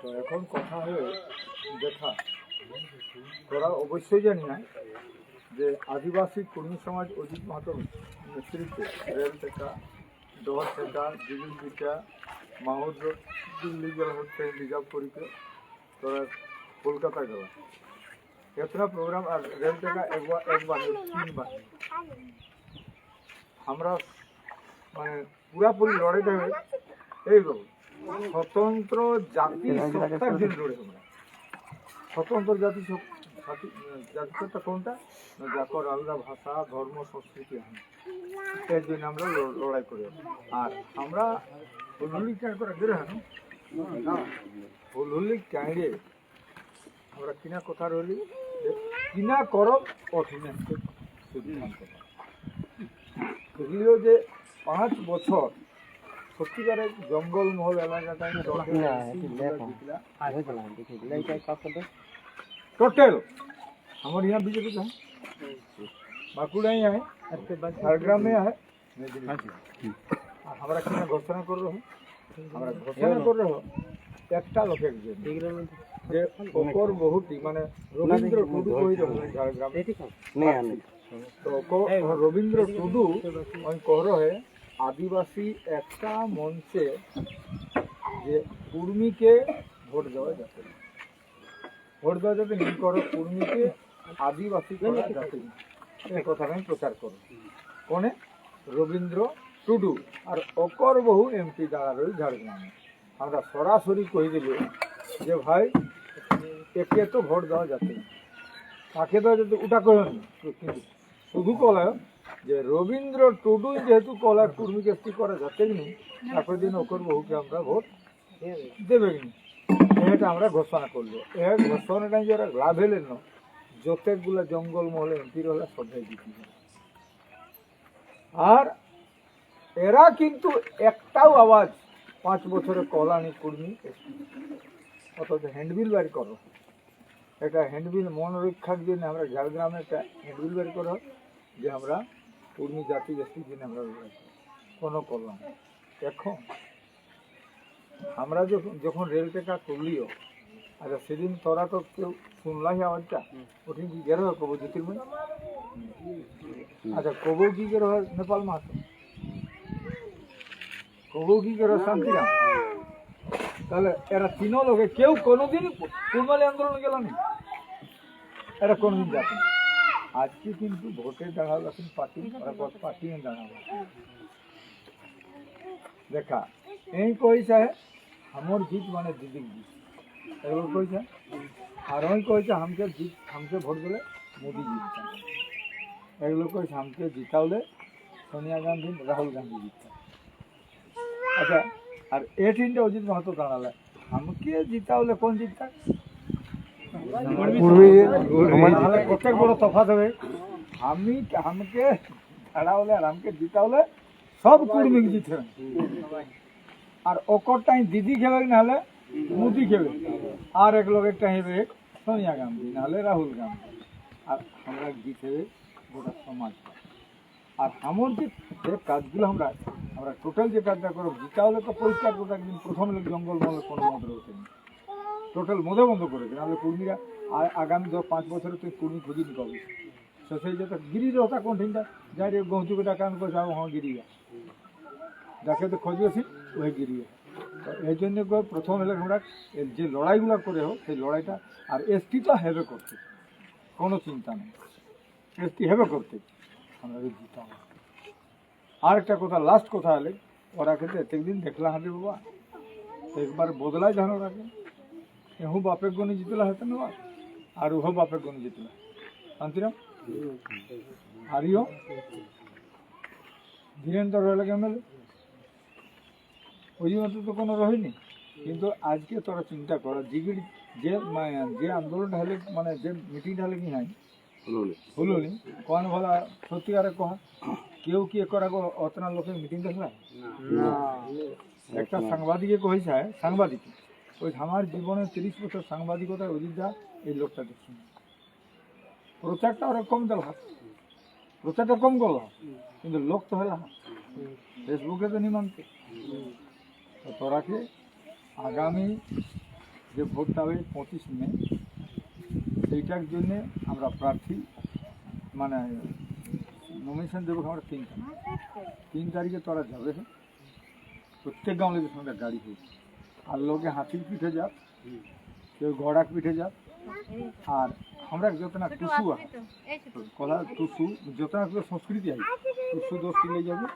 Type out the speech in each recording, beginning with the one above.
তো এখন কথা হয়ে দেখা, তোরা অবশ্যই জানি না যে আদিবাসী কর্মী সমাজ অজিত মাহাতোর নেতৃত্বে রেল টেকা, ডহর টেকা, দিদিল টিকা, মাহুদ দিল্লি গেল হচ্ছে রিজার্ভ করিকে তোরা কলকাতা গেল এছাড়া প্রোগ্রাম আর রেল টেকা একবার 3 বার আমরা মানে পুরাপুরি লড়াইটা হয়ে এই স্বতন্ত্র জাতি সত্তার দিন লড়ে আমরা স্বতন্ত্র জাতিসত্তা কোনটা যাকর আলাদা ভাষা ধর্ম সংস্কৃতি এর জন্য আমরা লড়াই করি। আর আমরা হুলহুলি ক্যাঁড় করে গেলাম না, হুলহুলি ক্যাঁড়ে আমরা কিনা কথা রইলি কিনা করব অর্থনীতি সিদ্ধান্ত এগুলিও যে 5 বছর সত্যিকারের জঙ্গলমহল এলাকাটায় टोटल हमारे यहाँ बीजेपी का है, बांकुड़ा ही है, झारग्राम में है, हमारा क्या घोषणा कर रहे हो, हमारा घोषणा कर रहे हो একটা লোকের জন্য যে ওপর বহুটি মানে রবীন্দ্র টুডু কই রহে झारग्राम তো রবীন্দ্র টুডু ওই কহ রহে আদিবাসী একটা মঞ্চে যে কুর্মীকে ভোট দেওয়া যাবে, ভোট দেওয়া যাবে নি করো কুর্মীকে আদিবাসী করা যাবে এই কথাটা আমি প্রচার করো কোনে রবীন্দ্র টুডু আর অকর বহু এমপি দাঁড়া রই ঝাড়গ্রামে আমরা সরাসরি কই দিল যে ভাই একে তো ভোট দেওয়া যাবে তাকে দেওয়া যাবে ওটা করেন কিন্তু শুধু কলায় যে রবীন্দ্র টুডু যেহেতু কলার কুর্মীকে কি করা যাচ্ছে নি তারপর দিন অকর বহুকে আমরা ভোট দেবে নি এটা আমরা ঘোষণা করলো। এ ঘোষণাটা যারা লাভ হলেন না যতগুলা জঙ্গল মহলে এমপির হলে শ্রদ্ধায় দিতে আর এরা কিন্তু একটাও আওয়াজ 5 বছরে কলানি কর্মী অথচ হ্যান্ডবিল বাড়ি করো একটা হ্যান্ডবিল মন রক্ষার জন্য আমরা ঝাড়গ্রামে একটা হ্যান্ডবিল বাড়ি করো যে আমরা কর্মী জাতি জাতির জন্য আমরা কোনো করলাম। এখন আমরা যখন রেল টেকা করলিও আচ্ছা সেদিন তোরা তো কেউ শুনলাই আওয়াজটা ওঠিন কি গের হয় কবো জ্যোতির্ময় আচ্ছা কবো কি গের হয় নেপাল মাহাতো কবো কি গের হয় শান্তিরাম তাহলে এরা 3 লোকে কেউ কোনোদিন কুরমালি আন্দোলনে গেল না এরা কোনোদিন যাবে না। আজকে কিন্তু ভোটে দাঁড়ালো এখন পার্টি দাঁড়ালো দেখা এই কইছে हमर जीत माने दीदी जीत एगो कइছে আর ওই কইছে हमके ভোট দিলে মোদি জিতছে এগুলো কইছে हमके জিতাওলে সোনিয়া গান্ধী রাহুল গান্ধী জিতছে। আচ্ছা আর এই তিনটা অজিত মাহাতো দাঁড়ালে हमके জিতাওলে কোন জিতছে আমাদের কত বড় তফাৎ হবে हमके দাঁড়াওলে আর हमके জিতাওলে সব কুর্মী জিতবে আর ওকরটাই দিদি খেবে নাহলে মোদি খেবে আর এক লোকের টাইমে সোনিয়া গান্ধী নাহলে রাহুল গান্ধী আর আমরা জিতেবে গোটা সমাজ। আর আমার যে কাজগুলো আমরা টোটাল যে কাজটা করব জিতা হলে তো পরিষ্কার করতে একদিন প্রথম লোক জঙ্গল মহলে কোনো মদ রয়েছেন টোটাল মদে বন্ধ করেছে নাহলে কর্মীরা আগামী 5 বছরে তুই কর্মী খুঁজিনি পাবি তো সেই যেটা গিরি রহতা কঠিনটা যাই রে গহচুকে ডাকান করছে হ্যাঁ গিরিয়া যাকে তো খোঁজেছি ওই গিরিয়ে এই জন্য প্রথম হলে আমরা যে লড়াইগুলো করে হোক সেই লড়াইটা আর এসটি তো হেবে করতে কোনো চিন্তা নেই এসটি হেবে করতে আমরা জিতা আর একটা কথা লাস্ট কথা হলে ওরা কিন্তু এতদিন দেখলা হাতে বাবা একবার বদলাই জানো রাখে এহু বাপের গণি জিতলা হতো না আর ওহ বাপের গণি জিতলা শান্তিরাম হারিও ধীরেন্দ্র রইলে কেমন ওই মতো তো কোনো রহেনি কিন্তু আজকে তোরা চিন্তা কর জিগির যে আন্দোলনটা হলে মানে যে মিটিংটা হলে কি নাই হলুনি কোন ভালো সত্যিকারে কহ কেউ কি করা অতনা লোকের মিটিং দেখলা একটা সাংবাদিকে কইছে সাংবাদিক ওই আমার জীবনে 30 বছর সাংবাদিকতার অভিজ্ঞতা এই লোকটা দেখছি প্রচারটা ওরা কম দিল প্রচারটা কম করল কিন্তু লোক তো হল ফেসবুকে তো নিমানতে তোরা के आगामी যে ভোটটা হবে 25 মে, সেইটার জন্যে আমরা প্রার্থী মানে নমিনেশন দেবো আমরা 3 তারিখে তোরা যাবে, প্রত্যেক গাঁওয়ের সঙ্গে গাড়ি হোক, আর লোকে হাতির পিঠে যাক, কেউ ঘোড়া পিঠে যাক, আর আমরা যতনা টুসু কলা টুসু যতনা সংস্কৃতি আছে টুসু 10 কিলো যাবে,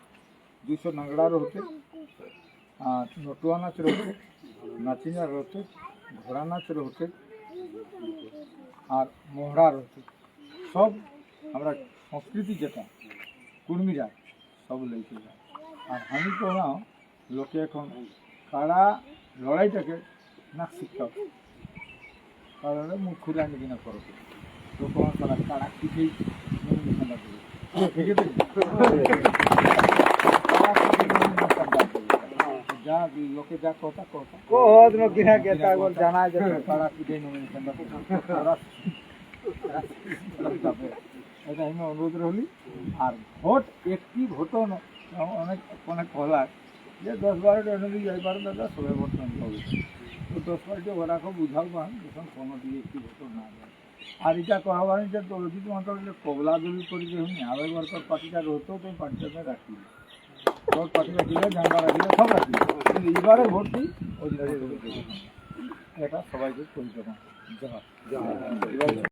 200 নাংড়ার হতে, আর নটুয়া নাচ হতে, নাচিনার হতে, ঘোড়া নাচ হতে, আর মোহরার হতে, সব আমরা সংস্কৃতি যেটা কুর্মীরা সব লেগে যায়। আর আমি কোথাও লোকে এখন কারা লড়াইটাকে না শিক্ষা, কারণ মুখ খুলে আনি কিনা করো লোক তারা কারা পিঠেই যা লোকে যা কথা কথা জানা যায় কারা পিঠে নমিনেশনটা এটা আমি অনুরোধ রইলি। আর ভোট একটি ভোটও অনেক অনেক কলার যে 10-12টা এনে যাইপারে দাদা সবাই ভোট হবে, তো 10-12টা ওরাকে বুঝাও পান যখন কোনো দিয়ে একটি ভোটও না যায়। আর এটা কহবার যে দলজিৎ মাত্র কবলা দলি করে দেখুন আবার পার্টিটা রহতো তো পার্টিটাকে রাখি সব পার্টি রাখিলে জানবা রাখিলে সব রাখি, কিন্তু এইবারে ভোটটি ওই এটা সবাইকে পরিচালনা।